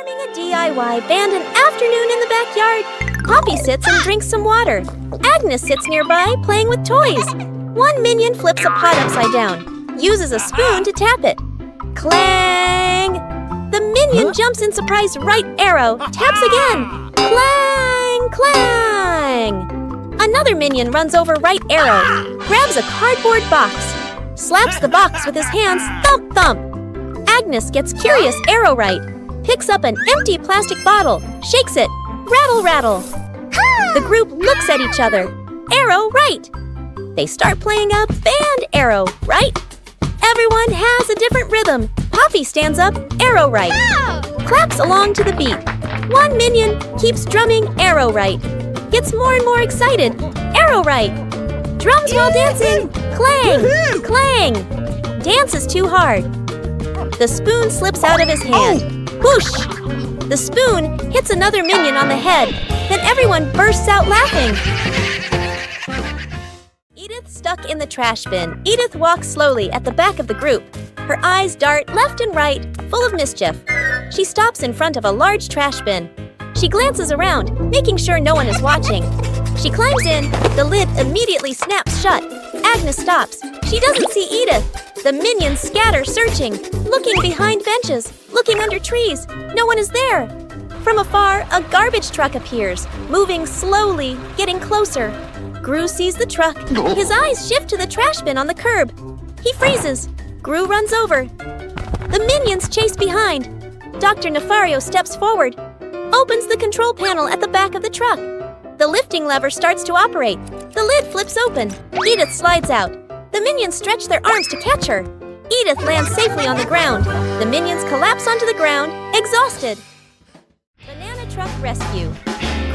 Forming a DIY band an afternoon in the backyard. Poppy sits and drinks some water. Agnes sits nearby playing with toys. One minion flips a pot upside down, uses a spoon to tap it. Clang! The minion jumps in surprise right arrow, taps again. Clang! Clang! Another minion runs over right arrow, grabs a cardboard box, slaps the box with his hands, thump thump. Agnes gets curious arrow right, picks up an empty plastic bottle, shakes it, rattle rattle. The group looks at each other, arrow right. They start playing a band arrow right. Everyone has a different rhythm. Poppy stands up, arrow right. Claps along to the beat. One minion keeps drumming arrow right. Gets more and more excited, arrow right. Drums while dancing, clang, clang. Dance is too hard. The spoon slips out of his hand. Whoosh! The spoon hits another minion on the head. Then everyone bursts out laughing. Edith stuck in the trash bin. Edith walks slowly at the back of the group. Her eyes dart left and right, full of mischief. She stops in front of a large trash bin. She glances around, making sure no one is watching. She climbs in. The lid immediately snaps shut. Agnes stops. She doesn't see Edith. The minions scatter, searching, looking behind benches, looking under trees. No one is there. From afar, a garbage truck appears, moving slowly, getting closer. Gru sees the truck. His eyes shift to the trash bin on the curb. He freezes. Gru runs over. The minions chase behind. Dr. Nefario steps forward, opens the control panel at the back of the truck. The lifting lever starts to operate. The lid flips open. Edith slides out. The minions stretch their arms to catch her. Edith lands safely on the ground. The minions collapse onto the ground, exhausted. Banana Truck Rescue.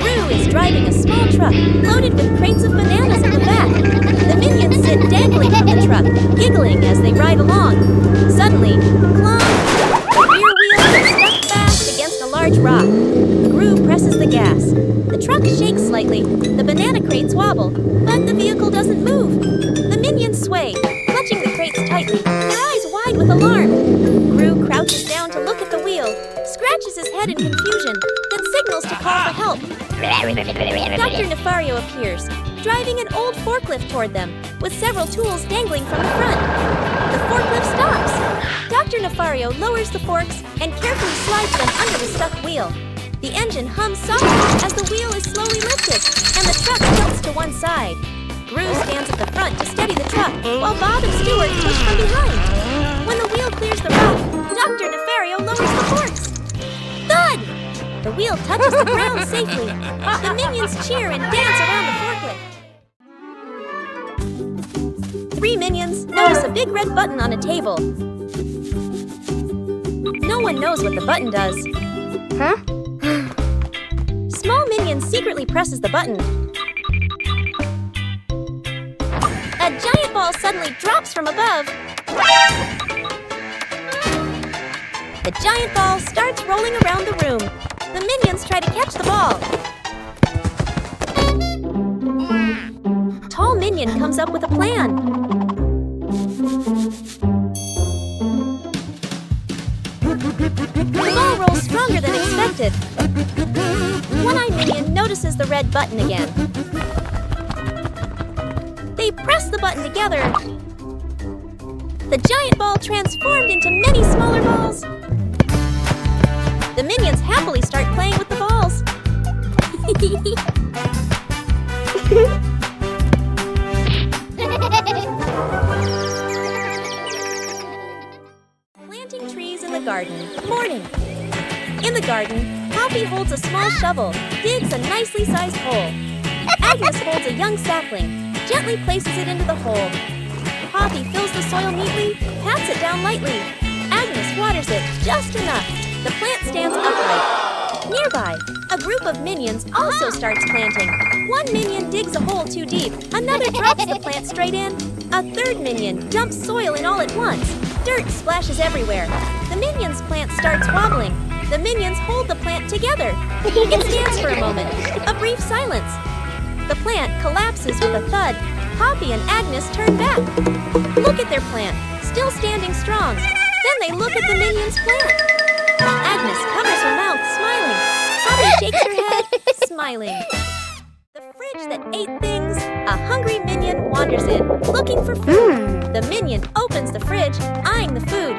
Gru is driving a small truck loaded with crates of bananas in the back. The minions sit dangling from the truck, giggling as they ride along. Suddenly, clunk! The rear wheel is stuck fast against a large rock. Gru presses the gas. The truck shakes slightly. The banana crates wobble, but the vehicle doesn't move. The minions sway, clutching the crates tightly, their eyes wide with alarm. Gru crouches down to look at the wheel, scratches his head in confusion, then signals to call for help. Dr. Nefario appears, driving an old forklift toward them, with several tools dangling from the front. The forklift stops. Dr. Nefario lowers the forks and carefully slides them under the stuck wheel. The engine hums softly as the wheel is slowly lifted, and the truck tilts to one side. Gru stands at the front to steady the truck, while Bob and Stuart push from behind. When the wheel clears the rock, Dr. Nefario lowers the forks. Thud! The wheel touches the ground safely. The minions cheer and dance around the forklift. Three minions notice a big red button on a table. No one knows what the button does. Huh? Small minion secretly presses the button. A giant ball suddenly drops from above. The giant ball starts rolling around the room. The minions try to catch the ball. Tall minion comes up with a plan. The ball rolls stronger than expected. One-Eye Minion notices the red button again. They press the button together. The giant ball transformed into many smaller balls. The minions happily start playing with the balls. Planting trees in the garden. Morning. In the garden, Poppy holds a small shovel, digs a nicely sized hole. Agnes holds a young sapling, gently places it into the hole. Poppy fills the soil neatly, pats it down lightly. Agnes waters it just enough. The plant stands upright. Nearby, a group of minions also starts planting. One minion digs a hole too deep. Another drops the plant straight in. A third minion dumps soil in all at once. Dirt splashes everywhere. The minion's plant starts wobbling. The minions hold the plant together. It stands for a moment. A brief silence. The plant collapses with a thud. Poppy and Agnes turn back. Look at their plant, still standing strong. Then they look at the minion's plant. Agnes covers her mouth smiling. The fridge that ate things, a hungry minion wanders in, looking for food. The minion opens the fridge, eyeing the food,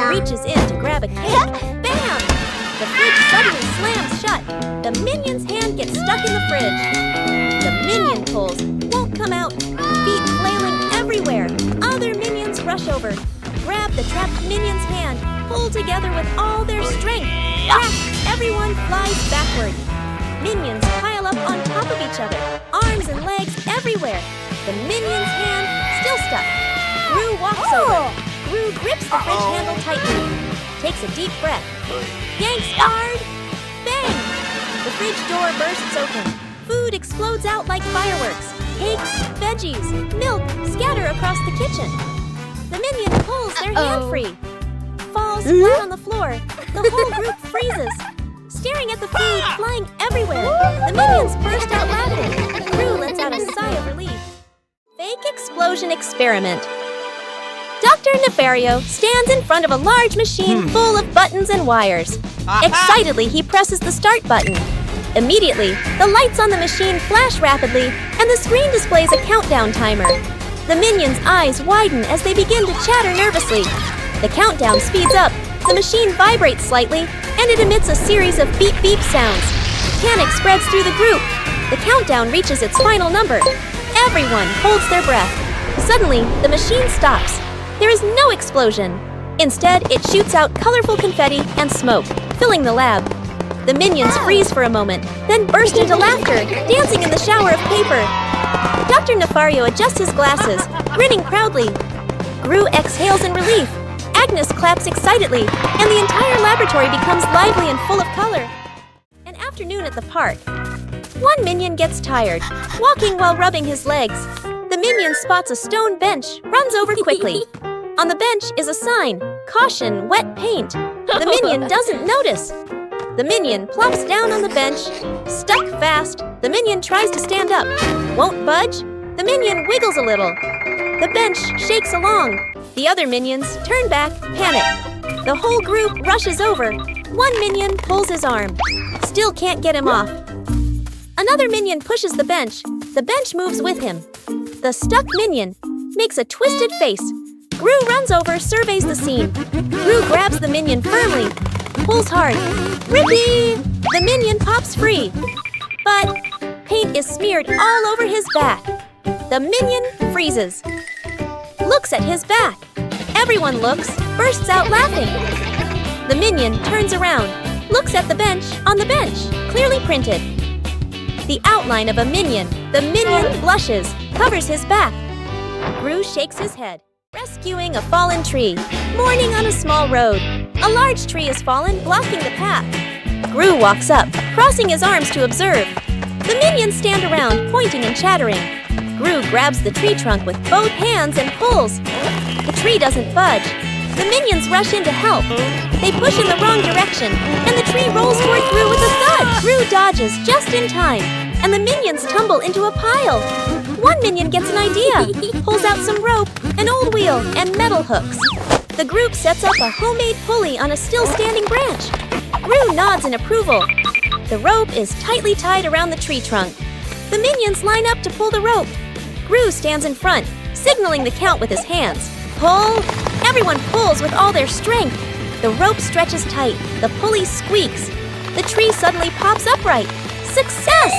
reaches in to grab a cake. Bam! The fridge suddenly slams shut. The minion's hand gets stuck in the fridge. The minion pulls, won't come out, feet flailing everywhere. Other minions rush over, grab the trapped minion's hand, pull together with all their strength. Crack! Everyone flies backward. Minions pile up on top of each other, arms and legs everywhere. The minion's hand still stuck. Gru walks over. Gru grips the fridge handle tightly, takes a deep breath, yanks hard. Bang! The fridge door bursts open. Food explodes out like fireworks. Cakes, veggies, milk scatter across the kitchen. The minion pulls their hand free, falls flat on the floor. The whole group freezes, staring at the food flying everywhere. The minions burst out laughing. Gru lets out a sigh of relief. Fake explosion experiment. Dr. Nefario stands in front of a large machine full of buttons and wires. Excitedly, he presses the start button. Immediately, the lights on the machine flash rapidly, and the screen displays a countdown timer. The minions' eyes widen as they begin to chatter nervously. The countdown speeds up, the machine vibrates slightly, and it emits a series of beep-beep sounds. Panic spreads through the group. The countdown reaches its final number. Everyone holds their breath. Suddenly, the machine stops. There is no explosion. Instead, it shoots out colorful confetti and smoke, filling the lab. The minions freeze for a moment, then burst into laughter, dancing in the shower of paper. Dr. Nefario adjusts his glasses, grinning proudly. Gru exhales in relief. Agnes claps excitedly, and the entire laboratory becomes lively and full of color. An afternoon at the park. One minion gets tired, walking while rubbing his legs. The minion spots a stone bench, runs over quickly. On the bench is a sign, "Caution, wet paint." The minion doesn't notice. The minion plops down on the bench, stuck fast. The minion tries to stand up, won't budge. The minion wiggles a little. The bench shakes along. The other minions turn back, panic. The whole group rushes over. One minion pulls his arm, still can't get him off. Another minion pushes the bench. The bench moves with him. The stuck minion makes a twisted face. Gru runs over, surveys the scene. Gru grabs the minion firmly, pulls hard. Rippee! The minion pops free. But paint is smeared all over his back. The minion freezes. Looks at his back. Everyone looks, bursts out laughing. The minion turns around, looks at the bench on the bench, clearly printed. The outline of a minion. The minion blushes, covers his back. Gru shakes his head. Rescuing a fallen tree. Mourning on a small road. A large tree has fallen, blocking the path. Gru walks up, crossing his arms to observe. The minions stand around, pointing and chattering. Gru grabs the tree trunk with both hands and pulls. The tree doesn't budge. The minions rush in to help. They push in the wrong direction, and the tree rolls toward Gru with a thud. Gru dodges just in time, and the minions tumble into a pile. One minion gets an idea, pulls out some rope, an old wheel, and metal hooks. The group sets up a homemade pulley on a still-standing branch. Gru nods in approval. The rope is tightly tied around the tree trunk. The minions line up to pull the rope. Gru stands in front, signaling the count with his hands. Pull! Everyone pulls with all their strength. The rope stretches tight. The pulley squeaks. The tree suddenly pops upright. Success!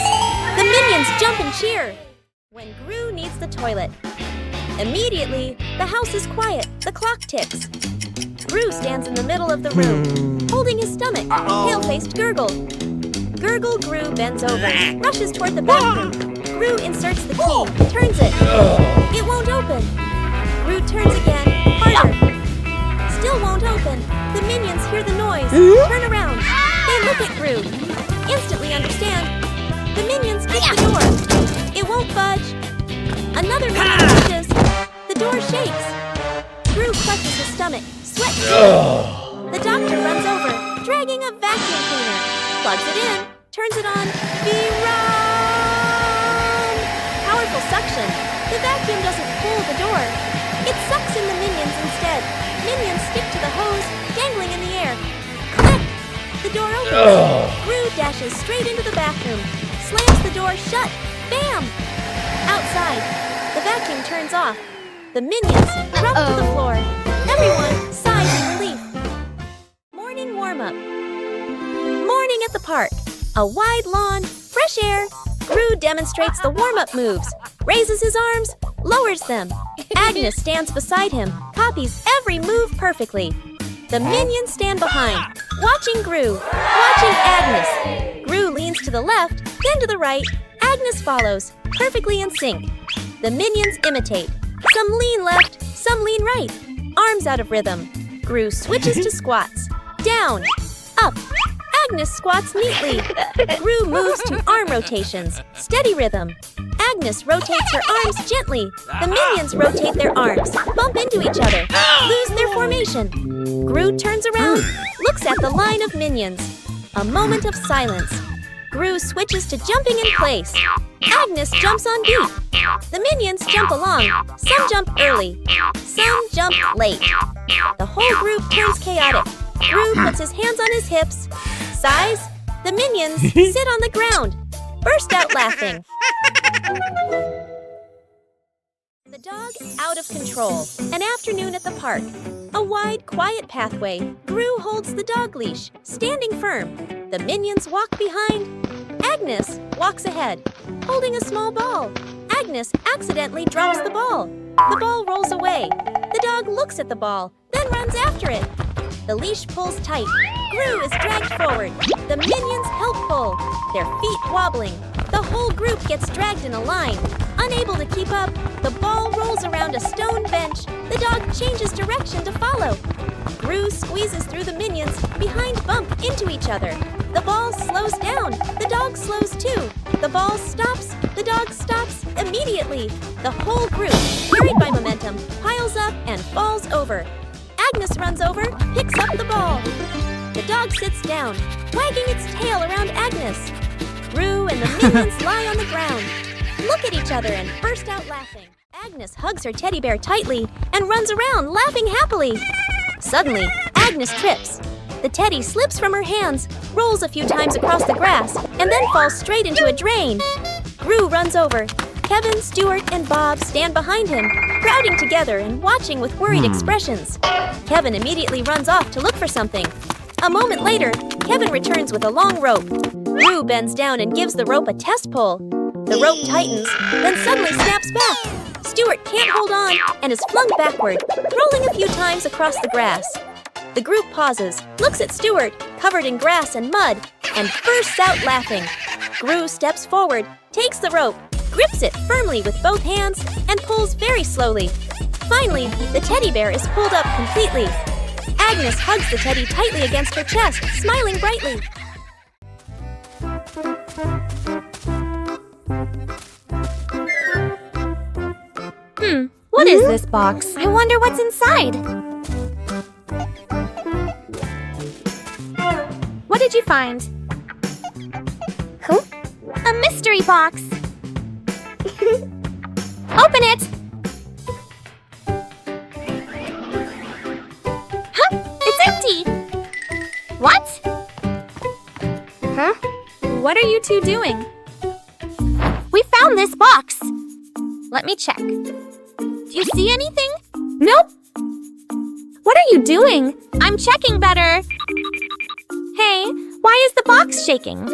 The minions jump and cheer. When Gru needs the toilet. Immediately, the house is quiet. The clock ticks. Gru stands in the middle of the room, holding his stomach. Pale-faced gurgle. Gurgle Gru bends over, rushes toward the bathroom. Gru inserts the key, turns it. It won't open. Gru turns again, harder. Still won't open. The minions hear the noise, turn around. They look at Gru, instantly understand. The minions kick the door. It won't budge. Another minion pushes. The door shakes. Gru clutches his stomach, sweat dripping. The doctor runs over, dragging a vacuum cleaner. Plugs it in, turns it on. Run! Powerful suction. The vacuum doesn't pull the door. It sucks in the minions instead. Minions stick to the hose, dangling in the air. Click! The door opens. Gru dashes straight into the bathroom, slams the door shut. Bam! Outside, the vacuum turns off. The minions drop to the floor. Everyone sighs in relief. Morning warm-up. Morning at the park. A wide lawn, fresh air. Gru demonstrates the warm-up moves, raises his arms, lowers them. Agnes stands beside him, copies every move perfectly. The minions stand behind, watching Gru, watching Agnes. Gru leans to the left, then to the right. Agnes follows, perfectly in sync. The minions imitate. Some lean left, some lean right. Arms out of rhythm. Gru switches to squats. Down, up. Agnes squats neatly. Gru moves to arm rotations. Steady rhythm. Agnes rotates her arms gently. The minions rotate their arms, bump into each other, lose their formation. Gru turns around, looks at the line of minions. A moment of silence. Gru switches to jumping in place. Agnes jumps on beat. The minions jump along. Some jump early. Some jump late. The whole group turns chaotic. Gru puts his hands on his hips. Sighs. The minions sit on the ground. Burst out laughing. The dog out of control. An afternoon at the park. A wide, quiet pathway. Gru holds the dog leash, standing firm. The minions walk behind. Agnes walks ahead, holding a small ball. Agnes accidentally drops the ball. The ball rolls away. The dog looks at the ball, then runs after it. The leash pulls tight. Gru is dragged forward. The minions help pull, their feet wobbling. The whole group gets dragged in a line. Unable to keep up, the ball rolls around a stone bench. The dog changes direction to follow. Gru squeezes through the minions, behind bump into each other. The ball slows down. The dog slows too. The ball stops. The dog stops immediately. The whole group, carried by momentum, piles up and falls over. Agnes runs over, picks up the ball. The dog sits down, wagging its tail around Agnes. Gru and the minions lie on the ground, look at each other and burst out laughing. Agnes hugs her teddy bear tightly and runs around laughing happily. Suddenly, Agnes trips. The teddy slips from her hands, rolls a few times across the grass, and then falls straight into a drain. Gru runs over. Kevin, Stuart, and Bob stand behind him, crowding together and watching with worried expressions. Kevin immediately runs off to look for something. A moment later, Kevin returns with a long rope. Gru bends down and gives the rope a test pull. The rope tightens, then suddenly snaps back. Stuart can't hold on and is flung backward, rolling a few times across the grass. The group pauses, looks at Stuart, covered in grass and mud, and bursts out laughing. Gru steps forward, takes the rope, grips it firmly with both hands, and pulls very slowly. Finally, the teddy bear is pulled up completely. Agnes hugs the teddy tightly against her chest, smiling brightly. What is this box? I wonder what's inside. What did you find? A mystery box. Open it. It's empty. What? What are you two doing? We found this box. Let me check. Do you see anything? Nope. What are you doing? I'm checking better. Hey, why is the box shaking?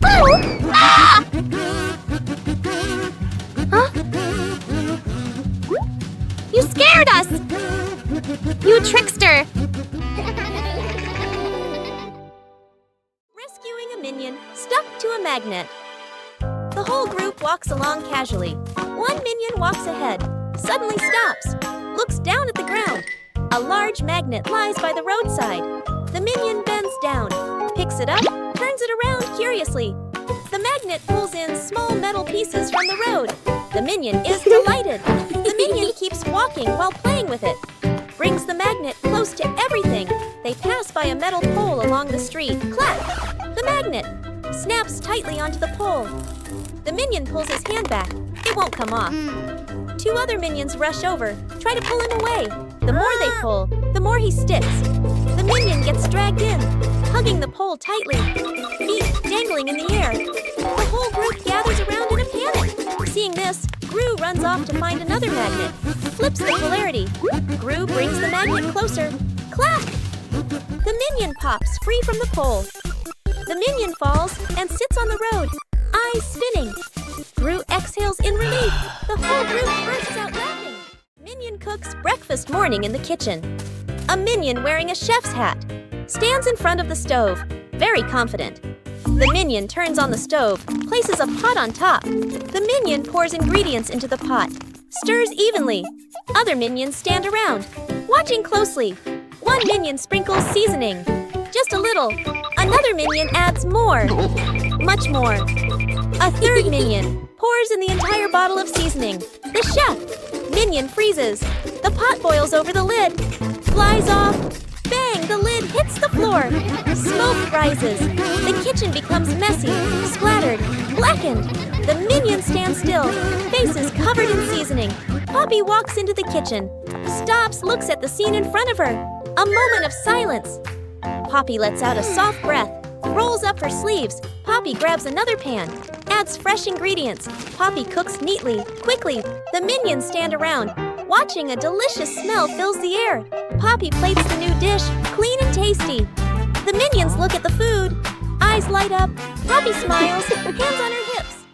Ah! Huh? You scared us! You trickster! Rescuing a minion stuck to a magnet. The whole group walks along casually. One minion walks ahead, suddenly stops, looks down at the ground. A large magnet lies by the roadside. The minion bends down, picks it up, turns it around curiously. The magnet pulls in small metal pieces from the road. The minion is delighted. The minion keeps walking while playing with it. Brings the magnet close to everything. They pass by a metal pole along the street. Clap! The magnet snaps tightly onto the pole. The minion pulls his hand back. It won't come off. Two other minions rush over, try to pull him away. The more they pull, the more he sticks. The minion gets dragged in, hugging the pole tightly, feet dangling in the air. The whole group gathers around in a panic. Seeing this, Gru runs off to find another magnet, flips the polarity. Gru brings the magnet closer. Clap! The minion pops free from the pole. The minion falls and sits on the road, eyes spinning. Gru exhales in relief. The whole group bursts out laughing. Minion cooks breakfast morning in the kitchen. A minion wearing a chef's hat stands in front of the stove, very confident. The minion turns on the stove, places a pot on top. The minion pours ingredients into the pot, stirs evenly. Other minions stand around, watching closely. One minion sprinkles seasoning, just a little. Another minion adds more, much more. A third minion pours in the entire bottle of seasoning. The chef minion freezes. The pot boils over the lid, flies off. Bang! The lid hits the floor. Smoke rises. The kitchen becomes messy, splattered, blackened. The minion stands still, faces covered in seasoning. Poppy walks into the kitchen, stops, looks at the scene in front of her. A moment of silence. Poppy lets out a soft breath, rolls up her sleeves. Poppy grabs another pan, adds fresh ingredients. Poppy cooks neatly, quickly. The minions stand around, watching. A delicious smell fills the air. Poppy plates the new dish, clean and tasty. The minions look at the food, eyes light up. Poppy smiles, hands on her hips.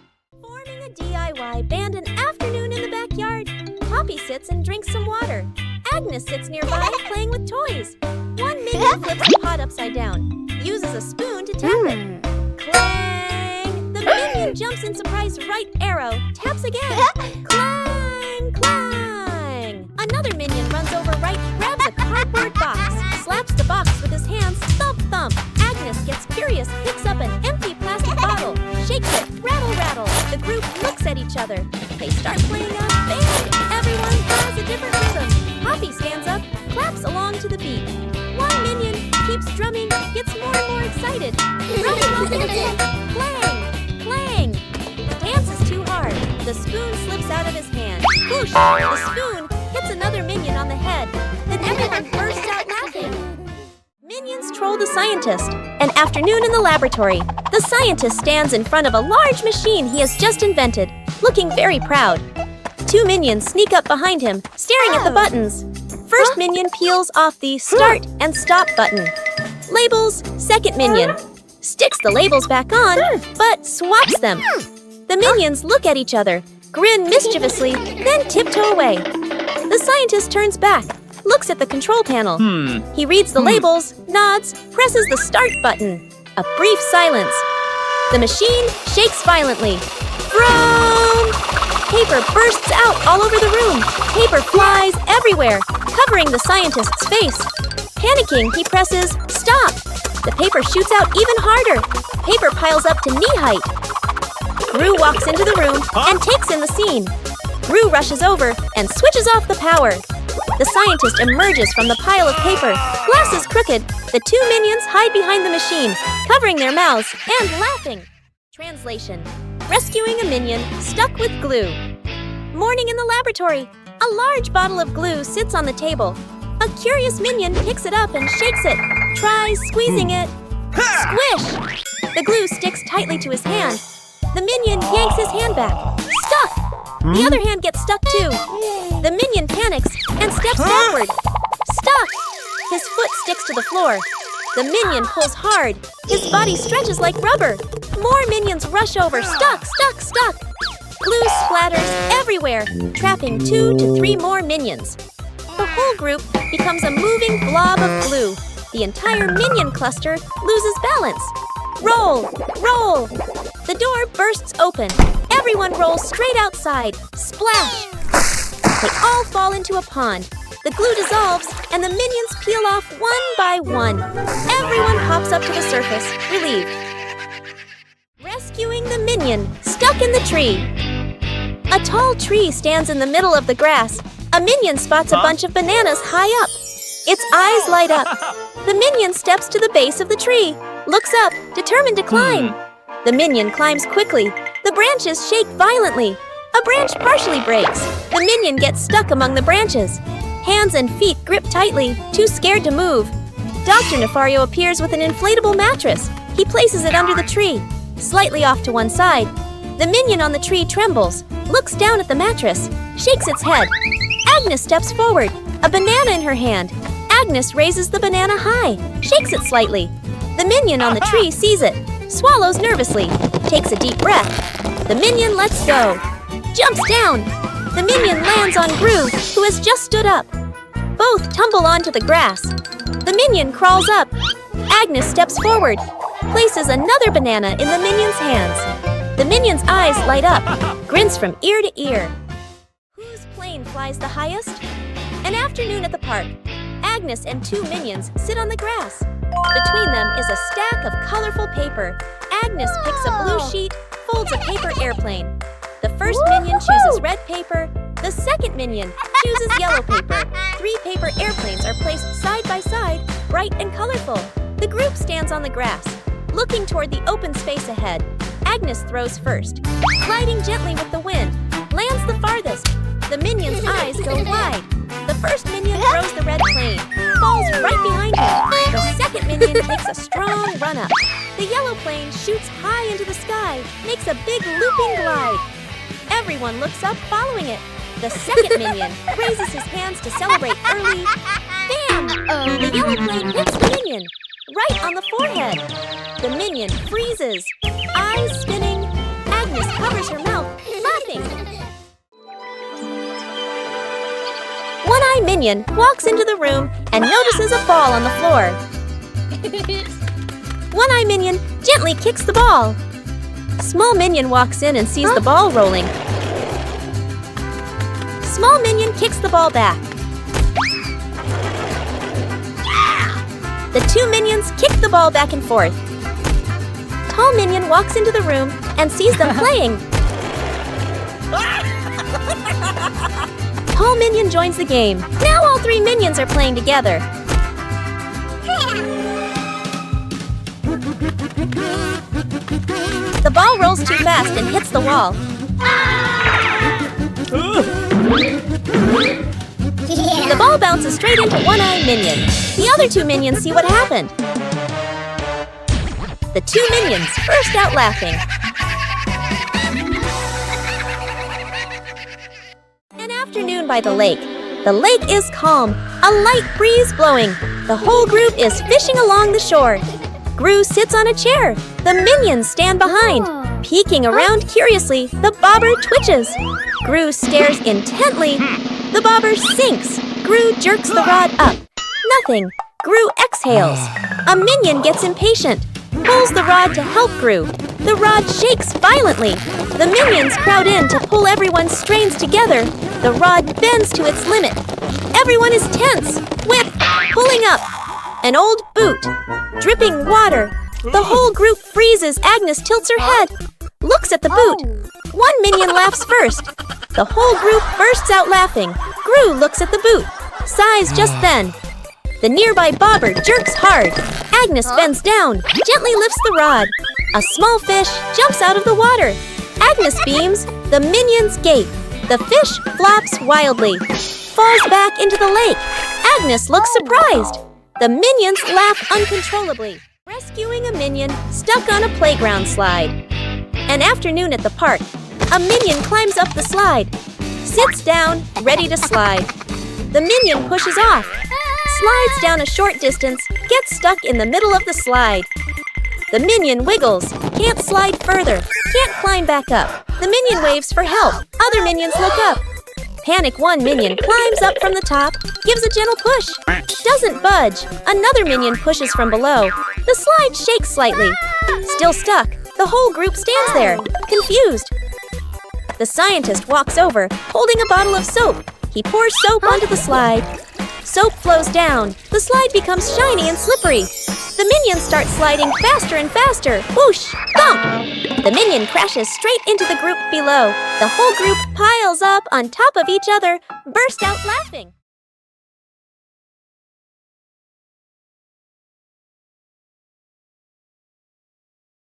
Forming a DIY band an afternoon in the backyard. Poppy sits and drinks some water. Agnes sits nearby, playing with toys. One minion flips the pot upside down, uses a spoon to tap it. Clang! The minion jumps in surprise right arrow, taps again. Clang! Clang! Another minion runs over right, grabs a cardboard box, slaps the box with his hands, thump thump. Agnes gets curious, picks up an empty plastic bottle, shakes it, rattle rattle. The group looks at each other. They start playing a band. Everyone has a different rhythm. Poppy stands up, claps along to the beat. One minion keeps drumming, gets more and more excited. Drumming while dancing. Clang! Clang! The dance is too hard. The spoon slips out of his hand. Whoosh! The spoon hits another minion on the head. Then everyone bursts out laughing. Minions troll the scientist. An afternoon in the laboratory. The scientist stands in front of a large machine he has just invented, looking very proud. Two minions sneak up behind him, staring at the buttons. First minion peels off the start and stop button. Labels, second minion. Sticks the labels back on, but swaps them. The minions look at each other, grin mischievously, then tiptoe away. The scientist turns back, looks at the control panel. He reads the labels, nods, presses the start button. A brief silence. The machine shakes violently. Vroom! Paper bursts out all over the room. Paper flies everywhere, covering the scientist's face. Panicking, he presses stop. The paper shoots out even harder. Paper piles up to knee height. Gru walks into the room and takes in the scene. Gru rushes over and switches off the power. The scientist emerges from the pile of paper, glasses crooked. The two minions hide behind the machine, covering their mouths and laughing. Translation: rescuing a minion stuck with glue. Morning in the laboratory. A large bottle of glue sits on the table. A curious minion picks it up and shakes it, tries squeezing it. Squish! The glue sticks tightly to his hand. The minion yanks his hand back. Stuck! The other hand gets stuck too. The minion panics and steps backward. Stuck! His foot sticks to the floor. The minion pulls hard. His body stretches like rubber. More minions rush over. Stuck, stuck, stuck. Glue splatters everywhere, trapping 2 to 3 more minions. The whole group becomes a moving blob of glue. The entire minion cluster loses balance. Roll! Roll! The door bursts open. Everyone rolls straight outside. Splash! They all fall into a pond. The glue dissolves, and the minions peel off one by one. Everyone hops up to the surface, relieved. Rescuing the minion stuck in the tree. A tall tree stands in the middle of the grass. A minion spots a bunch of bananas high up. Its eyes light up. The minion steps to the base of the tree, looks up, determined to climb. The minion climbs quickly. The branches shake violently. A branch partially breaks. The minion gets stuck among the branches. Hands and feet grip tightly, too scared to move. Dr. Nefario appears with an inflatable mattress. He places it under the tree, slightly off to one side. The minion on the tree trembles, looks down at the mattress, shakes its head. Agnes steps forward, a banana in her hand. Agnes raises the banana high, shakes it slightly. The minion on the tree sees it, swallows nervously, takes a deep breath. The minion lets go, jumps down. The minion lands on Gru, who has just stood up. Both tumble onto the grass. The minion crawls up. Agnes steps forward, places another banana in the minion's hands. The minion's eyes light up, grins from ear to ear. Whose plane flies the highest? An afternoon at the park. Agnes and two minions sit on the grass. Between them is a stack of colorful paper. Agnes picks a blue sheet, folds a paper airplane. The first minion chooses red paper. The second minion chooses yellow paper. 3 paper airplanes are placed side by side, bright and colorful. The group stands on the grass, looking toward the open space ahead. Agnes throws first, gliding gently with the wind, lands the farthest. The minion's eyes go wide. The first minion throws the red plane, falls right behind him. The second minion takes a strong run up. The yellow plane shoots high into the sky, makes a big looping glide. Everyone looks up following it. The second minion raises his hands to celebrate early. Bam! The yellow plane hits the minion, right on the forehead. The minion freezes, eyes spinning. Agnes covers her mouth, laughing. One-Eye Minion walks into the room and notices a ball on the floor. One-Eye Minion gently kicks the ball. Small Minion walks in and sees the ball rolling. Small Minion kicks the ball back. The two minions kick the ball back and forth. Tall Minion walks into the room and sees them playing. Tall Minion joins the game. Now all 3 minions are playing together. The ball rolls too fast and hits the wall. The ball bounces straight into One-Eye Minion. The other 2 minions see what happened. The 2 minions burst out laughing. An afternoon by the lake. The lake is calm, a light breeze blowing. The whole group is fishing along the shore. Gru sits on a chair. The minions stand behind. Peeking around curiously, the bobber twitches. Gru stares intently. The bobber sinks. Gru jerks the rod up. Nothing. Gru exhales. A minion gets impatient, pulls the rod to help Gru. The rod shakes violently. The minions crowd in to pull everyone's strains together. The rod bends to its limit. Everyone is tense. Whip, pulling up. An old boot, dripping water. The whole group freezes. Agnes tilts her head, looks at the boot. One minion laughs first. The whole group bursts out laughing. Gru looks at the boot, sighs just then. The nearby bobber jerks hard. Agnes bends down, gently lifts the rod. A small fish jumps out of the water. Agnes beams. The minions gape. The fish flops wildly, falls back into the lake. Agnes looks surprised. The minions laugh uncontrollably. Rescuing a minion stuck on a playground slide. An afternoon at the park. A minion climbs up the slide, sits down, ready to slide. The minion pushes off, slides down a short distance, gets stuck in the middle of the slide. The minion wiggles, can't slide further, can't climb back up. The minion waves for help. Other minions look up. Panic one minion climbs up from the top, gives a gentle push. Doesn't budge. Another minion pushes from below. The slide shakes slightly. Still stuck. The whole group stands there, confused. The scientist walks over, holding a bottle of soap. He pours soap onto the slide. Soap flows down. The slide becomes shiny and slippery. The minions start sliding faster and faster. Whoosh! Thump! The minion crashes straight into the group below. The whole group piles up on top of each other, burst out laughing.